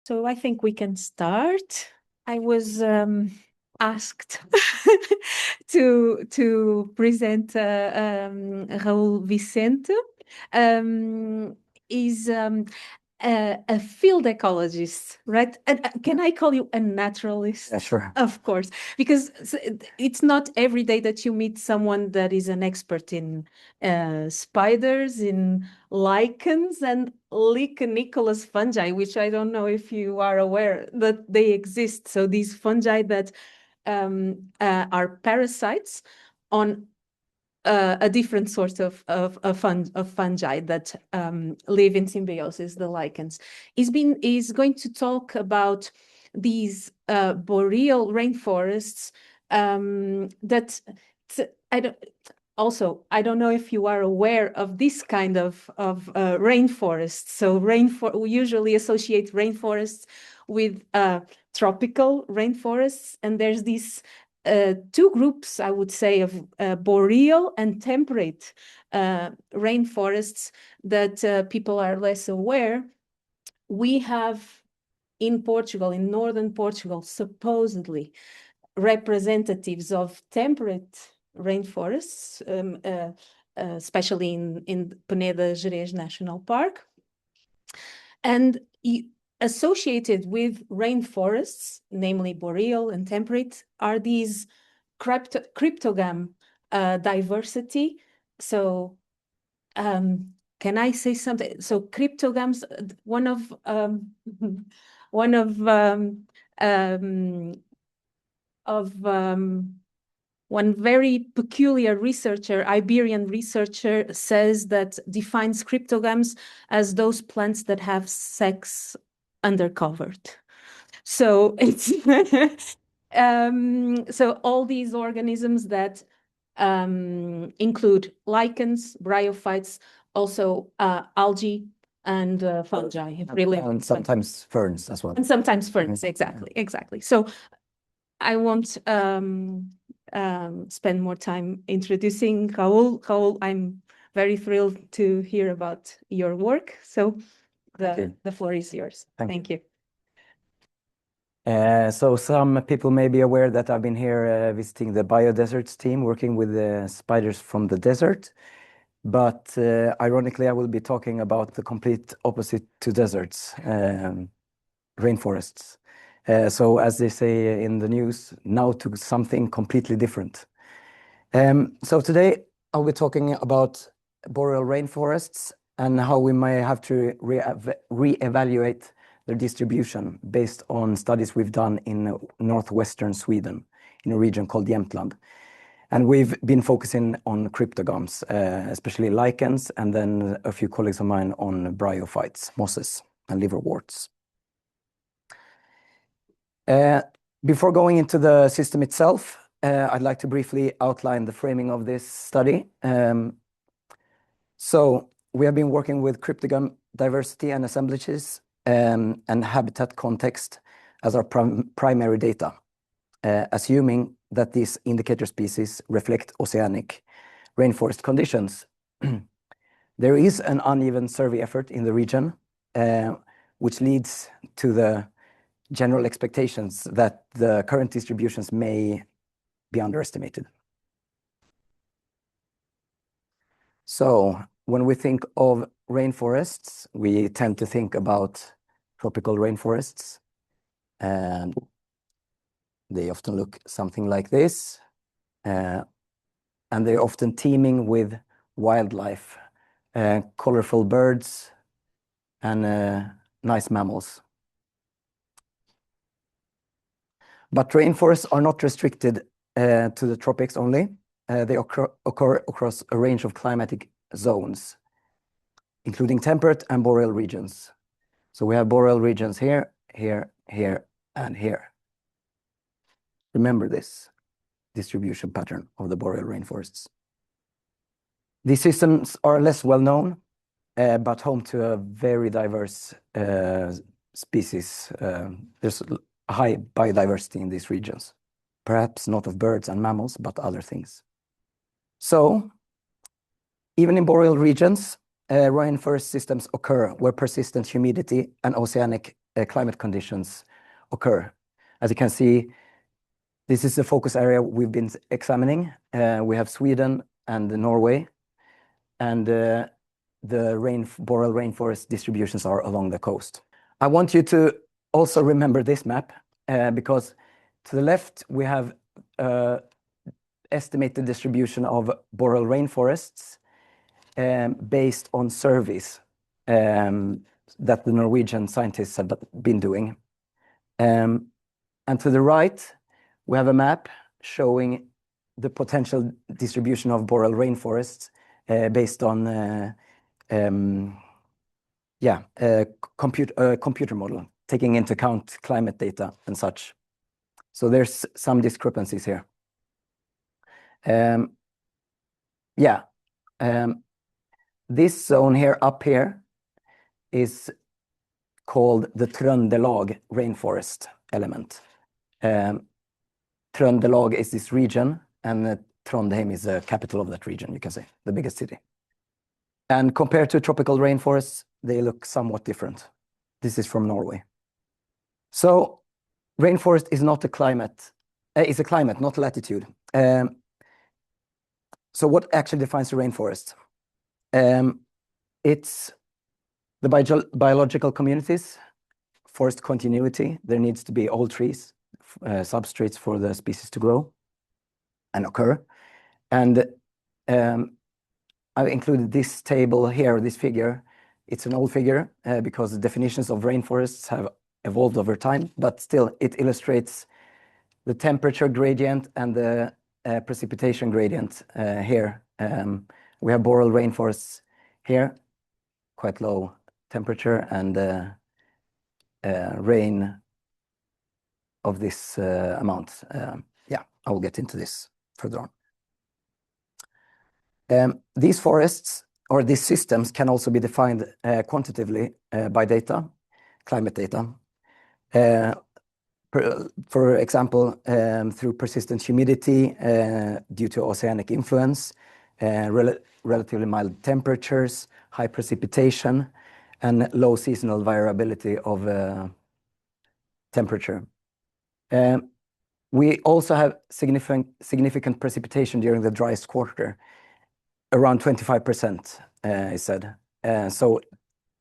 So I think we can start. I was asked to present Raúl Vicente. Is a field ecologist, right? And can I call you a naturalist? Yeah, sure. Of course, because it's not every day that you meet someone that is an expert in spiders, in lichens, and lichenicolous fungi, which I don't know if you are aware that they exist. So these fungi that are parasites on a different sort of fungi that live in symbiosis, the lichens. He's going to talk about these boreal rainforests that I don't. Also, I don't know if you are aware of this kind of rainforests. So we usually associate rainforests with tropical rainforests, and there's these two groups, I would say, of boreal and temperate rainforests that people are less aware. We have in Portugal, in northern Portugal, supposedly representatives of temperate rainforests, especially in Peneda Gerês National Park. And associated with rainforests, namely boreal and temperate, are these cryptogam diversity. So can I say something? So cryptogams, one very peculiar researcher, Iberian researcher, says that defines cryptogams as those plants that have sex undercovered. So it's so all these organisms that include lichens, bryophytes, also algae and fungi. And sometimes ferns as well. And sometimes ferns, exactly. So I won't spend more time introducing Raúl. Raúl, I'm very thrilled to hear about your work. So the floor is yours. Thank you. So some people may be aware that I've been here visiting the Biodeserts team, working with the spiders from the desert. But ironically, I will be talking about the complete opposite to deserts, rainforests. So as they say in the news, now to something completely different. So today I'll be talking about boreal rainforests and how we may have to re-evaluate their distribution based on studies we've done in northwestern Sweden in a region called Jämtland. And we've been focusing on cryptogams, especially lichens, and then a few colleagues of mine on bryophytes, mosses, and liverworts. Before going into the system itself, I'd like to briefly outline the framing of this study. So we have been working with cryptogam diversity and assemblages and habitat context as our primary data, assuming that these indicator species reflect oceanic rainforest conditions. There is an uneven survey effort in the region, which leads to the general expectations that the current distributions may be underestimated. So when we think of rainforests, we tend to think about tropical rainforests, and they often look something like this, and they're often teeming with wildlife, colorful birds, and nice mammals. But rainforests are not restricted to the tropics only. They occur across a range of climatic zones, including temperate and boreal regions. So we have boreal regions here, here, here, and here. Remember this distribution pattern of the boreal rainforests. These systems are less well known, but home to a very diverse species. There's a high biodiversity in these regions, perhaps not of birds and mammals, but other things. So even in boreal regions, rainforest systems occur where persistent humidity and oceanic climate conditions occur. As you can see, this is the focus area we've been examining. We have Sweden and Norway, and the boreal rainforest distributions are along the coast. I want you to also remember this map because to the left we have estimated distribution of boreal rainforests based on surveys that the Norwegian scientists have been doing. And to the right, we have a map showing the potential distribution of boreal rainforests based on computer model, taking into account climate data and such. So there's some discrepancies here. This zone here, up here, is called the Trøndelag rainforest element. Trøndelag is this region, and Trondheim is the capital of that region, you can say, the biggest city. And compared to tropical rainforests, they look somewhat different. This is from Norway. So rainforest is not a climate, it's a climate, not latitude. So what actually defines a rainforest? It's the biological communities, forest continuity. There needs to be old trees, substrates for the species to grow and occur. And I've included this table here, this figure. It's an old figure because the definitions of rainforests have evolved over time, but still it illustrates the temperature gradient and the precipitation gradient here. We have boreal rainforests here, quite low temperature, and rain of this amount. I will get into this further on. These forests or these systems can also be defined quantitatively by data, climate data. For example, through persistent humidity due to oceanic influence, relatively mild temperatures, high precipitation, and low seasonal variability of temperature. We also have significant precipitation during the driest quarter, around 25%, is said. So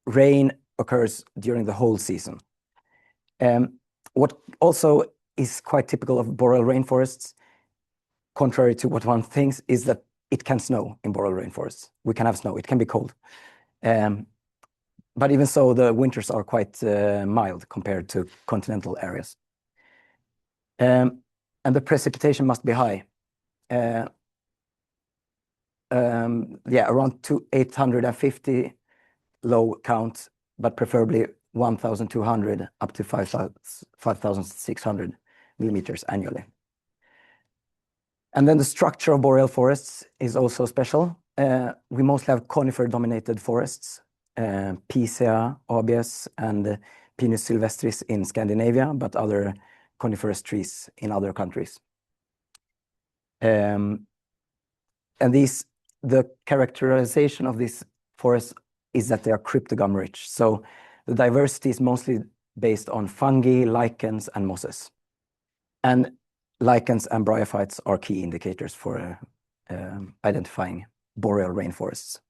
rain occurs during the whole season. What also is quite typical of boreal rainforests, contrary to what one thinks, is that it can snow in boreal rainforests. We can have snow, it can be cold. But even so, the winters are quite mild compared to continental areas. And the precipitation must be high. Around 850 low count, but preferably 1,200 up to 5,600 millimeters annually. And then the structure of boreal forests is also special. We mostly have conifer-dominated forests, Picea, Abies, and Pinus sylvestris in Scandinavia, but other coniferous trees in other countries. And the characterization of these forests is that they are cryptogam-rich. So the diversity is mostly based on fungi, lichens, and mosses. And lichens and bryophytes are key indicators for identifying boreal rainforests.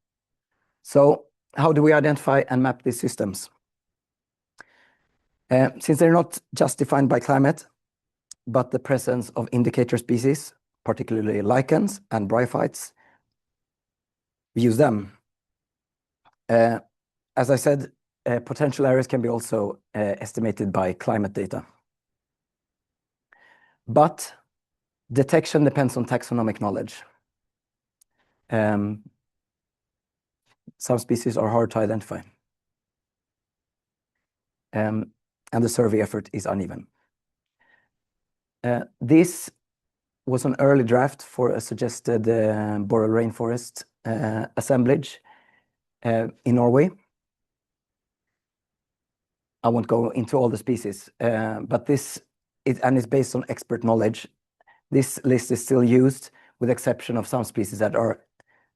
So how do we identify and map these systems? Since they're not just defined by climate, but the presence of indicator species, particularly lichens and bryophytes, we use them. As I said, potential areas can be also estimated by climate data. But detection depends on taxonomic knowledge. Some species are hard to identify. And the survey effort is uneven. This was an early draft for a suggested boreal rainforest assemblage in Norway. I won't go into all the species, but this is based on expert knowledge. This list is still used, with exception of some species that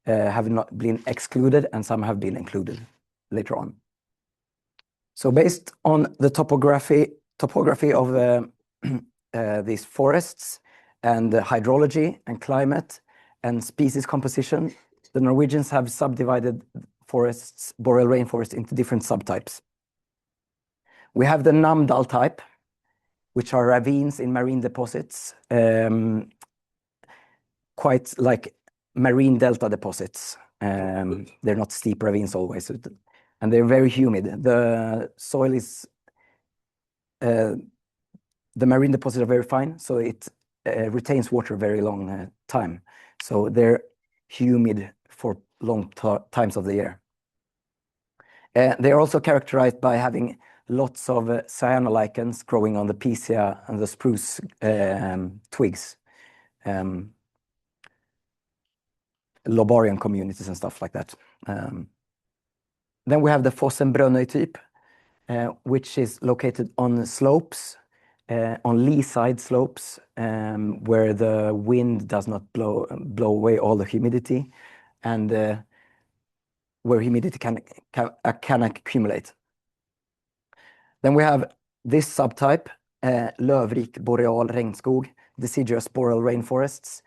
have not been excluded, and some have been included later on. So based on the topography of these forests and the hydrology and climate and species composition, the Norwegians have subdivided forests, boreal rainforest, into different subtypes. We have the Namdal type, which are ravines in marine deposits, quite like marine delta deposits. They're not steep ravines always, and they're very humid. The soil is, the marine deposits are very fine, so it retains water a very long time. So they're humid for long times of the year. They are also characterized by having lots of cyanolichens growing on the picea and the spruce twigs, lobarian communities and stuff like that. Then we have the Fossen-Brønnøy type, which is located on slopes, on lee-side slopes, where the wind does not blow away all the humidity, and where humidity can accumulate. Then we have this subtype, Løvrik boreal regnskog, deciduous boreal rainforests,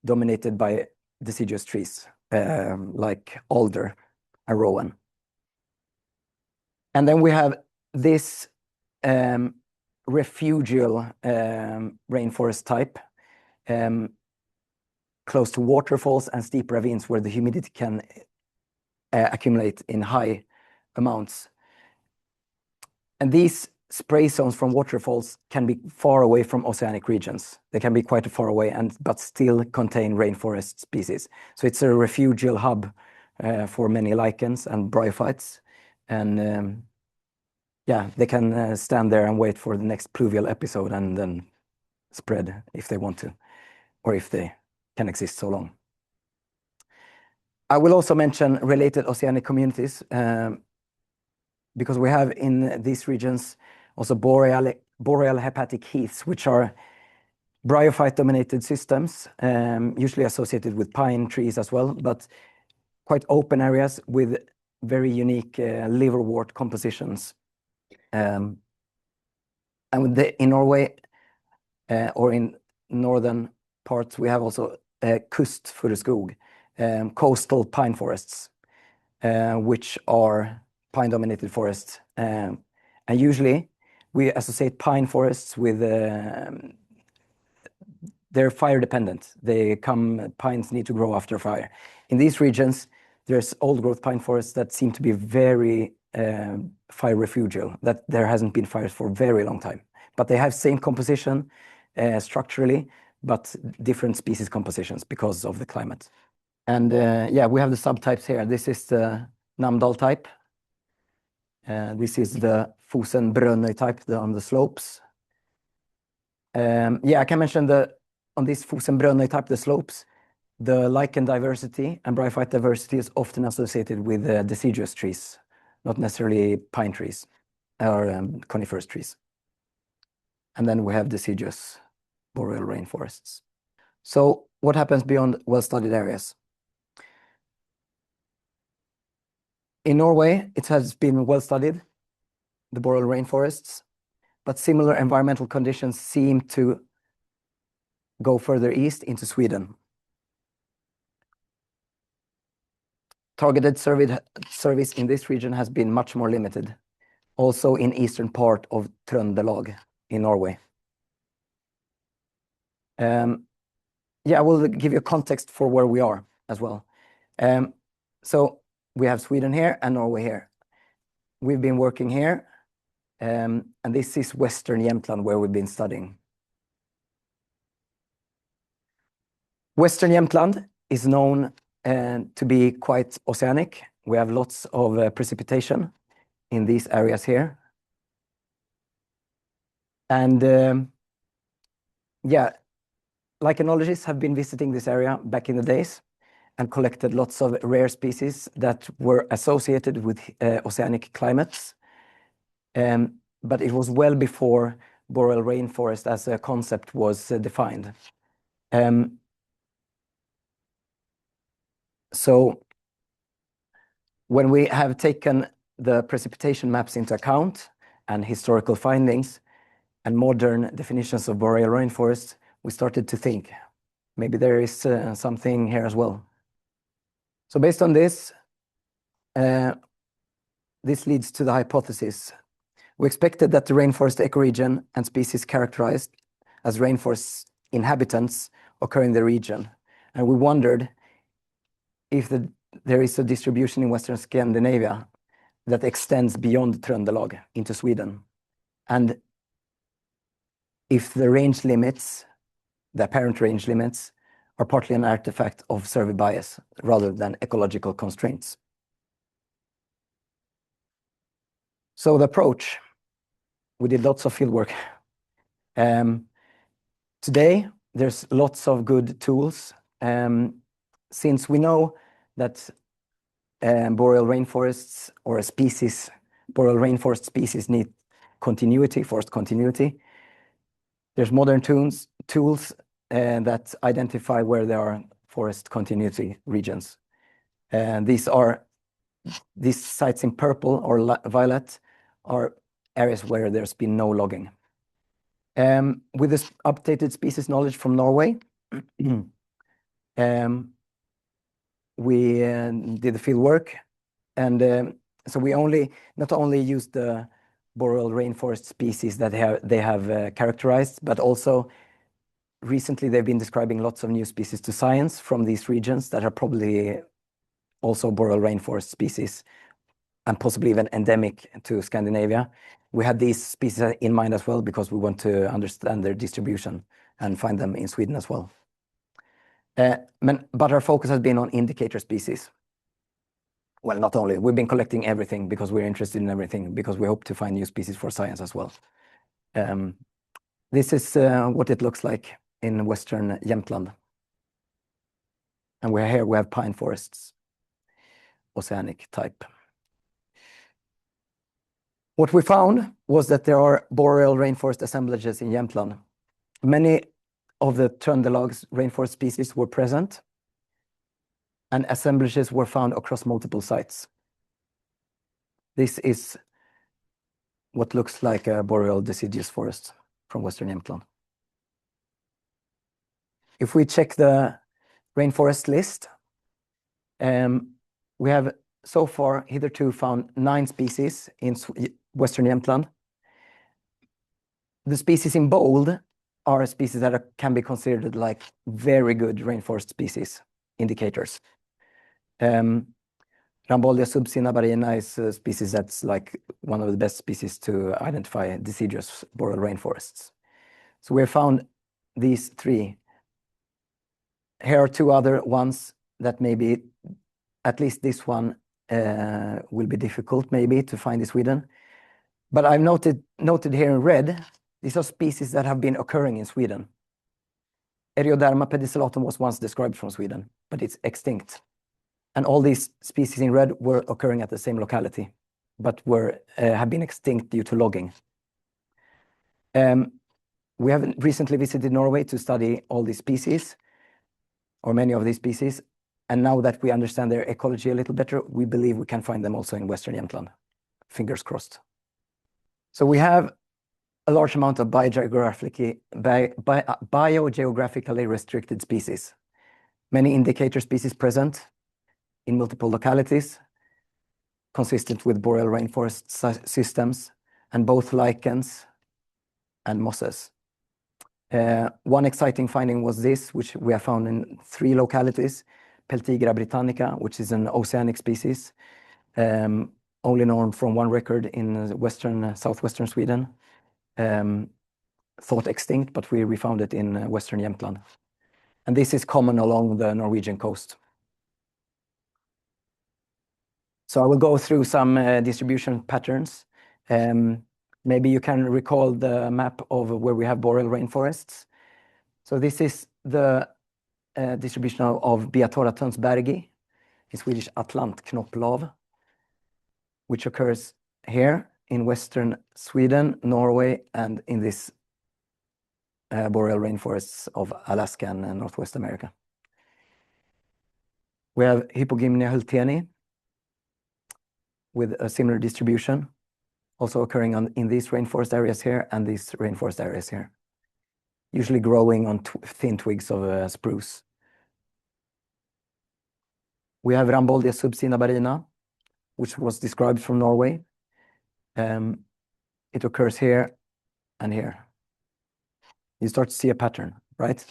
dominated by deciduous trees, like alder and rowan. And then we have this refugial rainforest type, close to waterfalls and steep ravines where the humidity can accumulate in high amounts. And these spray zones from waterfalls can be far away from oceanic regions. They can be quite far away, but still contain rainforest species. So it's a refugial hub for many lichens and bryophytes. And yeah, they can stand there and wait for the next pluvial episode and then spread if they want to, or if they can exist so long. I will also mention related oceanic communities, because we have in these regions also boreal hepatic heaths, which are bryophyte-dominated systems, usually associated with pine trees as well, but quite open areas with very unique liverwort compositions. And in Norway, or in northern parts, we have also kystfuruskog, coastal pine forests, which are pine-dominated forests. And usually we associate pine forests with, they're fire dependent. Pines need to grow after fire. In these regions, there's old growth pine forests that seem to be very fire refugial, that there hasn't been fires for a very long time. But they have same composition structurally, but different species compositions because of the climate. And yeah, we have the subtypes here. This is the Namdal type. This is the Fossen-Brønnøy type on the slopes. Yeah, I can mention on this Fossen-Brønnøy type, the slopes, the lichen diversity and bryophyte diversity is often associated with deciduous trees, not necessarily pine trees or coniferous trees. And then we have deciduous boreal rainforests. So what happens beyond well-studied areas? In Norway, it has been well-studied, the boreal rainforests, but similar environmental conditions seem to go further east into Sweden. Targeted surveys in this region has been much more limited, also in eastern part of Trøndelag in Norway. Yeah, I will give you a context for where we are as well. So we have Sweden here and Norway here. We've been working here, and this is Western Jämtland where we've been studying. Western Jämtland is known to be quite oceanic. We have lots of precipitation in these areas here. And yeah, lichenologists have been visiting this area back in the days and collected lots of rare species that were associated with oceanic climates. But it was well before boreal rainforest as a concept was defined. So when we have taken the precipitation maps into account and historical findings and modern definitions of boreal rainforests, we started to think maybe there is something here as well. So based on this, this leads to the hypothesis. We expected that the rainforest ecoregion and species characterized as rainforest inhabitants occur in the region. And we wondered if there is a distribution in Western Scandinavia that extends beyond Trøndelag into Sweden. And if the range limits, the apparent range limits, are partly an artifact of survey bias rather than ecological constraints. So the approach, we did lots of fieldwork. Today, there's lots of good tools. Since we know that boreal rainforests or a species, boreal rainforest species need continuity, forest continuity, there's modern tools that identify where there are forest continuity regions. And these sites in purple or violet are areas where there's been no logging. With this updated species knowledge from Norway, we did the field work, and so we not only used the boreal rainforest species that they have characterized, but also recently they've been describing lots of new species to science from these regions that are probably also boreal rainforest species and possibly even endemic to Scandinavia. We had these species in mind as well because we want to understand their distribution and find them in Sweden as well. But our focus has been on indicator species. Well, not only, we've been collecting everything because we're interested in everything, because we hope to find new species for science as well. This is what it looks like in Western Jämtland. And we have pine forests, oceanic type. What we found was that there are boreal rainforest assemblages in Jämtland. Many of the Trøndelag's rainforest species were present, and assemblages were found across multiple sites. This is what looks like a boreal deciduous forest from Western Jämtland. If we check the rainforest list, we have so far hitherto found 9 species in Western Jämtland. The species in bold are species that can be considered like very good rainforest species indicators. Ramboldia subcinnabarina is a species that's like one of the best species to identify deciduous boreal rainforests. So we have found these 3. Here are 2 other ones that maybe, at least this one will be difficult maybe to find in Sweden. But I've noted here in red, these are species that have been occurring in Sweden. Erioderma pedicelatum was once described from Sweden, but it's extinct. And all these species in red were occurring at the same locality, but have been extinct due to logging. We have recently visited Norway to study all these species, or many of these species. And now that we understand their ecology a little better, we believe we can find them also in Western Jämtland. Fingers crossed. So we have a large amount of biogeographically restricted species. Many indicator species present in multiple localities, consistent with boreal rainforest systems, and both lichens and mosses. One exciting finding was this, which we have found in 3 localities. Peltigra britannica, which is an oceanic species, only known from 1 record in southwestern Sweden. Thought extinct, but we found it in Western Jämtland. And this is common along the Norwegian coast. So I will go through some distribution patterns. Maybe you can recall the map of where we have boreal rainforests. So this is the distribution of Beatora tönsbergi, in Swedish Atlantknopplav, which occurs here in Western Sweden, Norway, and in this boreal rainforests of Alaska and Northwest America. We have Hypogymnia hulteni, with a similar distribution, also occurring in these rainforest areas here and these rainforest areas here, usually growing on thin twigs of spruce. We have Ramboldia subcinabarina, which was described from Norway. It occurs here and here. You start to see a pattern, right?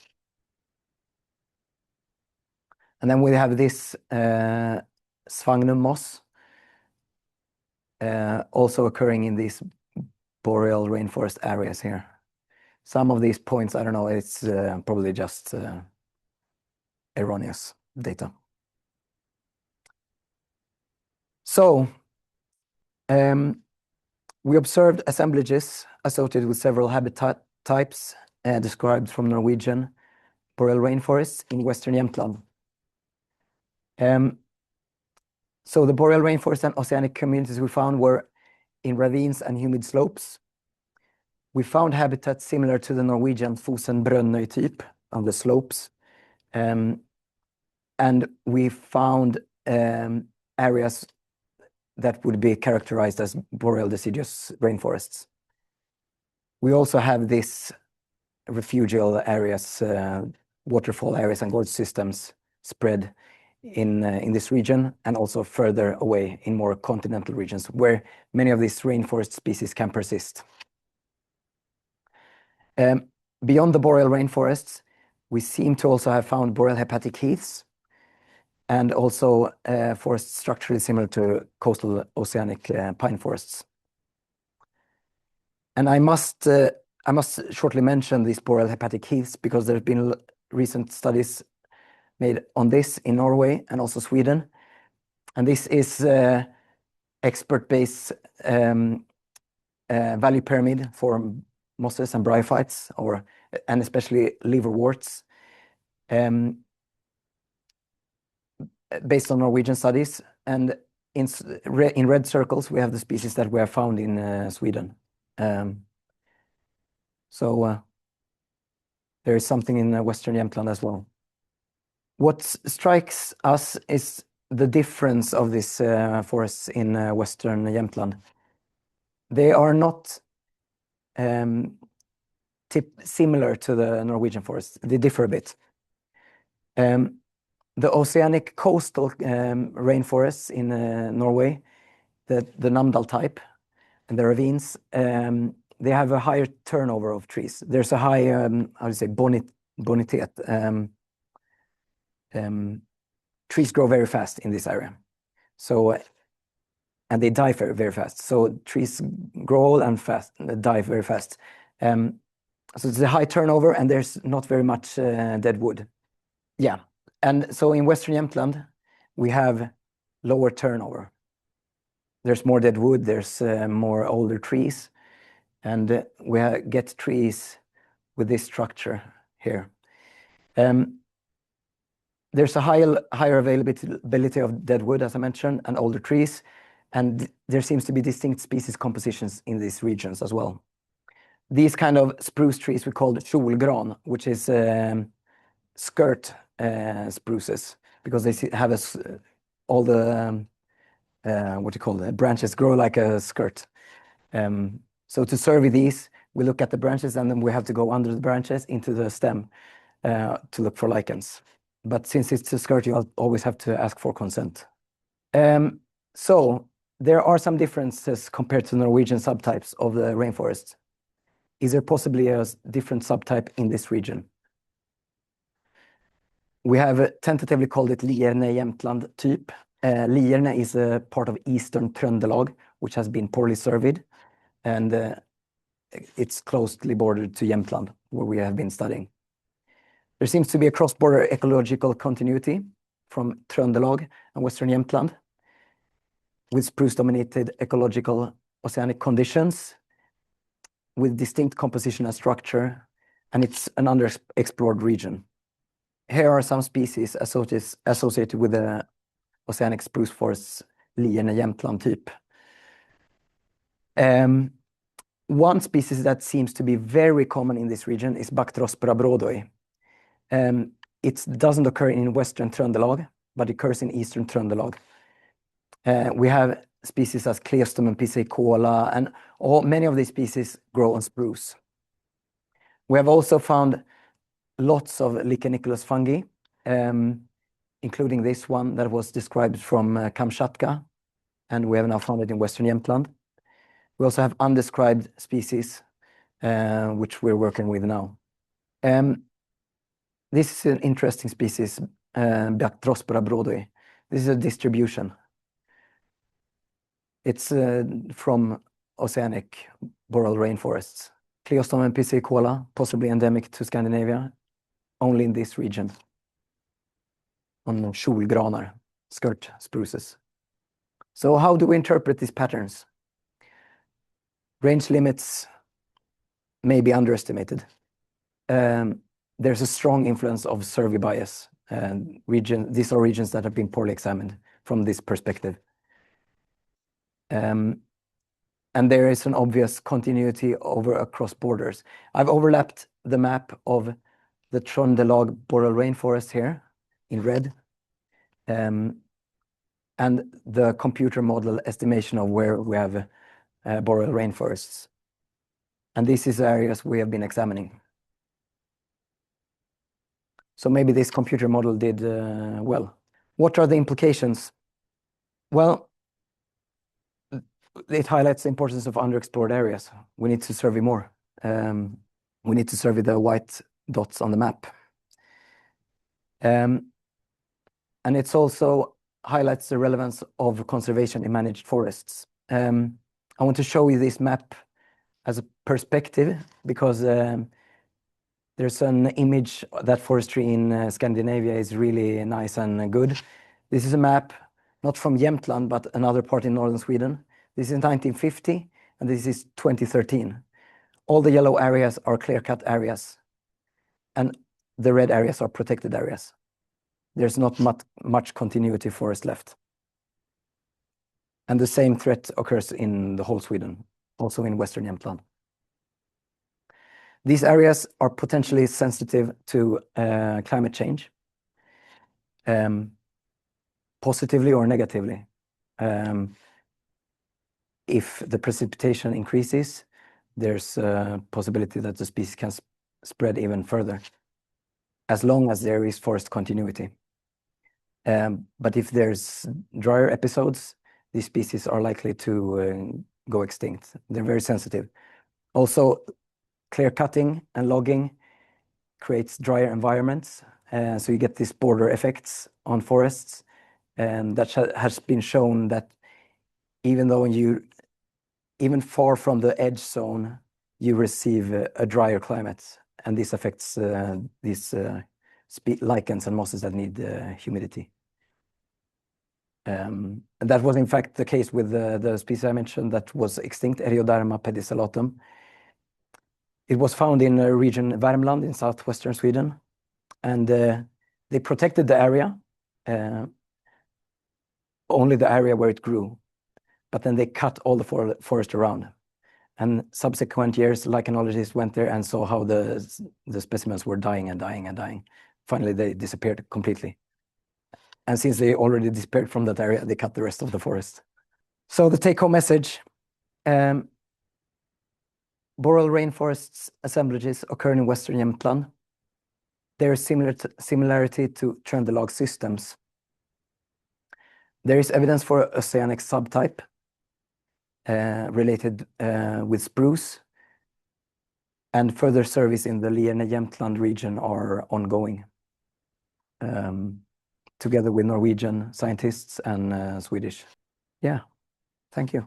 And then we have this sphagnum moss, also occurring in these boreal rainforest areas here. Some of these points, I don't know, it's probably just erroneous data. So we observed assemblages associated with several habitat types described from Norwegian boreal rainforests in Western Jämtland. So the boreal rainforest and oceanic communities we found were in ravines and humid slopes. We found habitats similar to the Norwegian Fosen-Brønnøy type on the slopes. And we found areas that would be characterized as boreal deciduous rainforests. We also have these refugial areas, waterfall areas and gorge systems spread in this region, and also further away in more continental regions where many of these rainforest species can persist. Beyond the boreal rainforests, we seem to also have found boreal hepatic heaths and also forests structurally similar to coastal oceanic pine forests. And I must shortly mention these boreal hepatic heaths because there have been recent studies made on this in Norway and also Sweden. And this is expert-based value pyramid for mosses and bryophytes, and especially liverworts, based on Norwegian studies. And in red circles, we have the species that we have found in Sweden. So there is something in Western Jämtland as well. What strikes us is the difference of these forests in Western Jämtland. They are not similar to the Norwegian forests. They differ a bit. The oceanic coastal rainforests in Norway, the Namdal type, and the ravines, they have a higher turnover of trees. There's a high, how do you say, bonitet. Trees grow very fast in this area. So, and they die very, very fast. So trees grow old and fast, die very fast. So it's a high turnover and there's not very much dead wood. Yeah. And so in Western Jämtland, we have lower turnover. There's more dead wood, there's more older trees, and we get trees with this structure here. There's a higher availability of dead wood, as I mentioned, and older trees, and there seems to be distinct species compositions in these regions as well. These kind of spruce trees we call kjolgran, which is skirt spruces, because they have all the what you call the branches grow like a skirt. So to survey these, we look at the branches and then we have to go under the branches into the stem to look for lichens. But since it's a skirt, you always have to ask for consent. So there are some differences compared to Norwegian subtypes of the rainforest. Is there possibly a different subtype in this region? We have tentatively called it Lierne Jämtland type. Lierne is a part of Eastern Trøndelag, which has been poorly surveyed, and it's closely bordered to Jämtland, where we have been studying. There seems to be a cross-border ecological continuity from Trøndelag and Western Jämtland, with spruce-dominated ecological oceanic conditions, with distinct composition and structure, and it's an underexplored region. Here are some species associated with the oceanic spruce forests, Lierne Jämtland type. One species that seems to be very common in this region is Bactrospora brodoi. It doesn't occur in Western Trøndelag, but occurs in Eastern Trøndelag. We have species as Cleostom and piscicola, and many of these species grow on spruce. We have also found lots of lichenicolous fungi, including this one that was described from Kamchatka, and we have now found it in Western Jämtland. We also have undescribed species, which we're working with now. This is an interesting species, Bactrospora brodoi. This is a distribution. It's from oceanic boreal rainforests. Cleostom and piscicola, possibly endemic to Scandinavia, only in this region, on kjolgranar, skirt spruces. So how do we interpret these patterns? Range limits may be underestimated. There's a strong influence of survey bias, and these are regions that have been poorly examined from this perspective. And there is an obvious continuity across borders. I've overlapped the map of the Trøndelag Boreal Rainforest here in red, and the computer model estimation of where we have boreal rainforests. And this is areas we have been examining. So maybe this computer model did well. What are the implications? Well, it highlights the importance of underexplored areas. We need to survey more. We need to survey the white dots on the map. And it also highlights the relevance of conservation in managed forests. I want to show you this map as a perspective because there's an image that forestry in Scandinavia is really nice and good. This is a map, not from Jämtland, but another part in northern Sweden. This is 1950, and this is 2013. All the yellow areas are clear-cut areas, and the red areas are protected areas. There's not much continuity forest left. And the same threat occurs in the whole Sweden, also in Western Jämtland. These areas are potentially sensitive to climate change, positively or negatively. If the precipitation increases, there's a possibility that the species can spread even further, as long as there is forest continuity. But if there's drier episodes, these species are likely to go extinct. They're very sensitive. Also, clear cutting and logging creates drier environments, so you get these border effects on forests, and that has been shown that even far from the edge zone, you receive a drier climate, and this affects these lichens and mosses that need humidity. And that was in fact the case with the species I mentioned that was extinct, Erioderma pedicelatum. It was found in a region, Värmland, in southwestern Sweden, and they protected the area, only the area where it grew, but then they cut all the forest around. And subsequent years, lichenologists went there and saw how the specimens were dying and dying and dying. Finally, they disappeared completely. And since they already disappeared from that area, they cut the rest of the forest. So the take-home message, boreal rainforests assemblages occur in Western Jämtland. There is similarity to Trøndelag systems. There is evidence for oceanic subtype related with spruce, and further surveys in the Jämtland region are ongoing, together with Norwegian scientists and Swedish. Yeah, thank you.